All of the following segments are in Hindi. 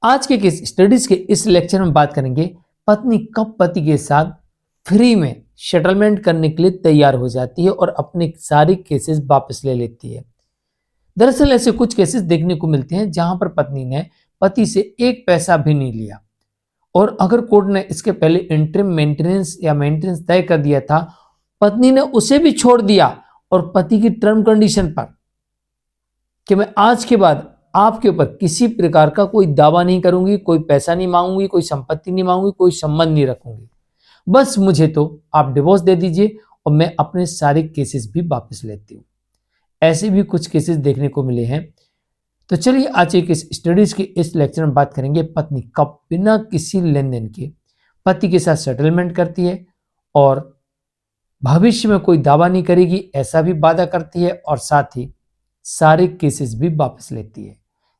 आज के केस स्टडीज के इस लेक्चर में बात करेंगे पत्नी कब पति के साथ फ्री में सेटलमेंट करने के लिए तैयार हो जाती है और अपने सारे केसेस वापस ले लेती है। दरअसल ऐसे कुछ केसेस देखने को मिलते हैं जहां पर पत्नी ने पति से एक पैसा भी नहीं लिया और अगर कोर्ट ने इसके पहले इंटरिम मेंटेनेंस या मेंटेनेंस तय कर दिया था, पत्नी ने उसे भी छोड़ दिया और पति की टर्म कंडीशन पर कि मैं आज के बाद आपके ऊपर किसी प्रकार का कोई दावा नहीं करूंगी, कोई पैसा नहीं मांगूंगी, कोई संपत्ति नहीं मांगूंगी, कोई संबंध नहीं रखूंगी, बस मुझे तो आप डिवोर्स दे दीजिए और मैं अपने सारे केसेस भी वापस लेती हूँ। ऐसे भी कुछ केसेस देखने को मिले हैं। तो चलिए आज एक स्टडीज की इस लेक्चर में बात करेंगे पत्नी कब बिना किसी लेन देन के पति के साथ सेटलमेंट करती है और भविष्य में कोई दावा नहीं करेगी ऐसा भी वादा करती है और साथ ही सारे केसेस भी वापस लेती है।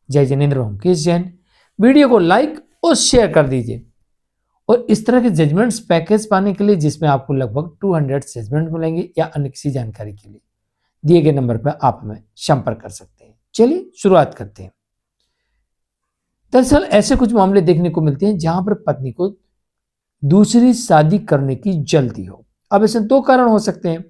जय जिनेंद्र होमकेश जैन। वीडियो को लाइक और शेयर कर दीजिए और इस तरह के जजमेंट्स पैकेज पाने के लिए जिसमें आपको लगभग 200 जजमेंट मिलेंगे या अन्य किसी जानकारी के लिए दिए गए नंबर पर आप हमें संपर्क कर सकते हैं। चलिए शुरुआत करते हैं। दरअसल ऐसे कुछ मामले देखने को मिलते हैं जहां पर पत्नी को दूसरी शादी करने की जल्दी हो। अब ऐसे दो कारण हो सकते हैं,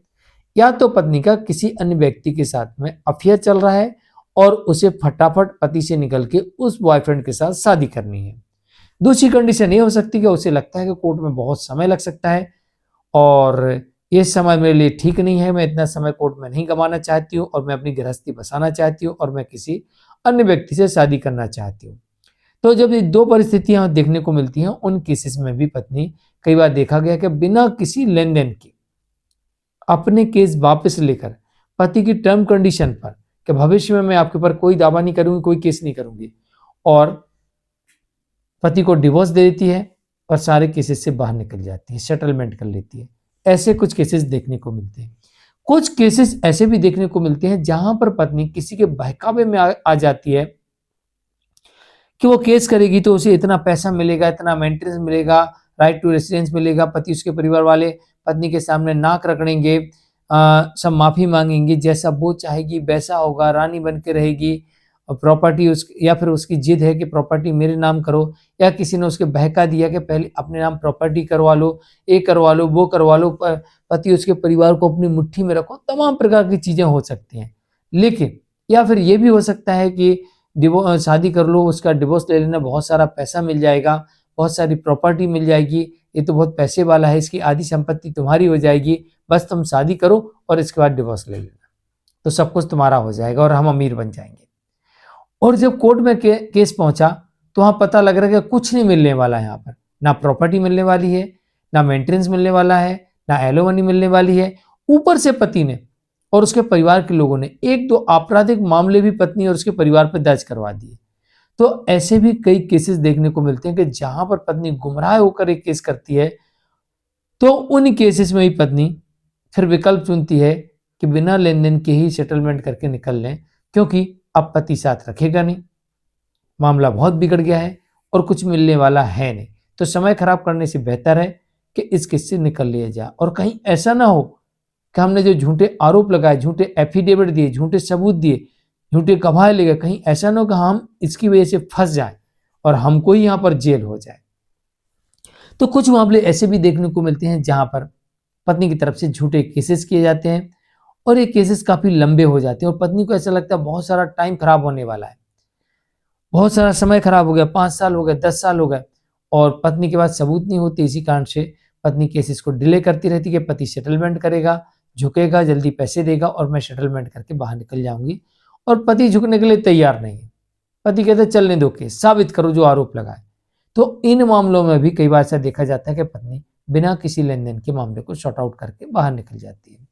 या तो पत्नी का किसी अन्य व्यक्ति के साथ में अफेयर चल रहा है और उसे फटाफट पति से निकल के उस बॉयफ्रेंड के साथ शादी करनी है। दूसरी कंडीशन ये हो सकती है कि उसे लगता है कि कोर्ट में बहुत समय लग सकता है और ये समय मेरे लिए ठीक नहीं है, मैं इतना समय कोर्ट में नहीं गंवाना चाहती हूँ और मैं अपनी गृहस्थी बसाना चाहती हूँ और मैं किसी अन्य व्यक्ति से शादी करना चाहती हूँ। तो जब ये दो परिस्थितियां देखने को मिलती हैं, उन केसेस में भी पत्नी कई बार देखा गया कि बिना किसी लेन देन के अपने केस वापस लेकर पति की टर्म कंडीशन पर कि भविष्य में मैं आपके ऊपर कोई दावा नहीं करूंगी, कोई केस नहीं करूंगी, और पति को डिवोर्स दे देती है और सारे केसेस से बाहर निकल जाती है, सेटलमेंट कर लेती है। ऐसे कुछ केसेस देखने को मिलते हैं। कुछ केसेस ऐसे भी देखने को मिलते हैं जहां पर पत्नी किसी के बहकावे में आ जाती है कि वो केस करेगी तो उसे इतना पैसा मिलेगा, इतना मेंटेनेंस मिलेगा, राइट टू रेसिडेंस मिलेगा, पति उसके परिवार वाले पत्नी के सामने नाक रगड़ेंगे, सब माफी मांगेंगे, जैसा वो चाहेगी वैसा होगा, रानी बन के रहेगी, और प्रॉपर्टी उस या फिर उसकी जिद है कि प्रॉपर्टी मेरे नाम करो, या किसी ने उसके बहका दिया कि पहले अपने नाम प्रॉपर्टी करवा लो, ये करवा लो, वो करवा लो, पति उसके परिवार को अपनी मुट्ठी में रखो, तमाम प्रकार की चीजें हो सकती हैं। लेकिन या फिर ये भी हो सकता है कि शादी कर लो, उसका डिवोर्स ले लेना, बहुत सारा पैसा मिल जाएगा, बहुत सारी प्रॉपर्टी मिल जाएगी, ये तो बहुत पैसे वाला है, इसकी आधी संपत्ति तुम्हारी हो जाएगी, बस तुम शादी करो और इसके बाद डिवोर्स ले लेना, तो सब कुछ तुम्हारा हो जाएगा और हम अमीर बन जाएंगे। और जब कोर्ट में केस पहुंचा तो वहां पता लग रहा है कि कुछ नहीं मिलने वाला है। यहाँ पर ना प्रॉपर्टी मिलने वाली है, ना मेंटेनेंस मिलने वाला है, ना एलोमनी मिलने वाली है। ऊपर से पति ने और उसके परिवार के लोगों ने एक दो आपराधिक मामले भी पत्नी और उसके परिवार पर दर्ज करवा दिए। तो ऐसे भी कई केसेस देखने को मिलते हैं कि जहां पर पत्नी गुमराह होकर एक केस करती है, तो उन केसेस में ही पत्नी फिर विकल्प चुनती है कि बिना लेन देन के ही सेटलमेंट करके निकल लें, क्योंकि अब पति साथ रखेगा नहीं, मामला बहुत बिगड़ गया है और कुछ मिलने वाला है नहीं, तो समय खराब करने से बेहतर है कि इस केस से निकल लिया जाए। और कहीं ऐसा ना हो कि हमने जो झूठे आरोप लगाए, झूठे एफिडेविट दिए, झूठे सबूत दिए, झूठे गवाह ले गए, कहीं ऐसा ना हो कि हम इसकी वजह से फंस जाएं और हमको ही यहां पर जेल हो जाए। तो कुछ मामले ऐसे भी देखने को मिलते हैं जहां पर पत्नी की तरफ से झूठे केसेस किए जाते हैं और ये केसेस काफी लंबे हो जाते हैं और पत्नी को ऐसा लगता है बहुत सारा टाइम खराब होने वाला है, बहुत सारा समय खराब हो गया, 5 साल हो गए, 10 साल हो गए, और पत्नी के पास सबूत नहीं होते। इसी कारण से पत्नी केसेस को डिले करती रहती है कि पति सेटलमेंट करेगा, झुकेगा, जल्दी पैसे देगा और मैं सेटलमेंट करके बाहर निकल जाऊंगी, और पति झुकने के लिए तैयार नहीं है। पति कहते चलने दो, केस साबित करो जो आरोप लगाए। तो इन मामलों में भी कई बार ऐसा देखा जाता है कि पत्नी बिना किसी लेन देन के मामले को सॉर्ट आउट करके बाहर निकल जाती है।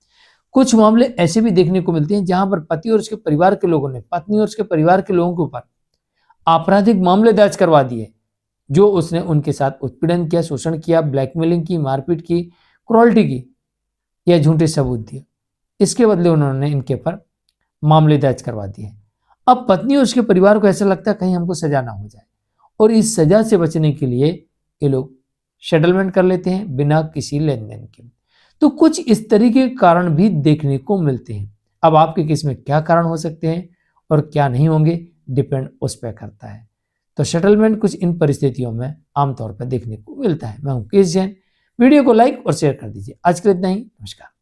कुछ मामले ऐसे भी देखने को मिलते हैं जहां पर पति और उसके परिवार के लोगों ने पत्नी और उसके परिवार के लोगों के ऊपर आपराधिक मामले दर्ज करवा दिए, जो उसने उनके साथ उत्पीड़न किया, शोषण किया, ब्लैकमेलिंग की, मारपीट की, क्रूरल्टी की या झूठे सबूत दिए। इसके बदले उन्होंने इनके ऊपर मामले दर्ज करवा दिए। अब पत्नी और उसके परिवार को ऐसा लगता है कहीं हमको सजा ना हो जाए, और इस सजा से बचने के लिए ये लोग सेटलमेंट कर लेते हैं बिना किसी लेन देन के। तो कुछ इस तरीके के कारण भी देखने को मिलते हैं। अब आपके केस में क्या कारण हो सकते हैं और क्या नहीं होंगे, डिपेंड उस पर करता है। तो सेटलमेंट कुछ इन परिस्थितियों में आमतौर पर देखने को मिलता है। मैं हूं केश जैन। वीडियो को लाइक और शेयर कर दीजिए। आज के लिए इतना ही। नमस्कार।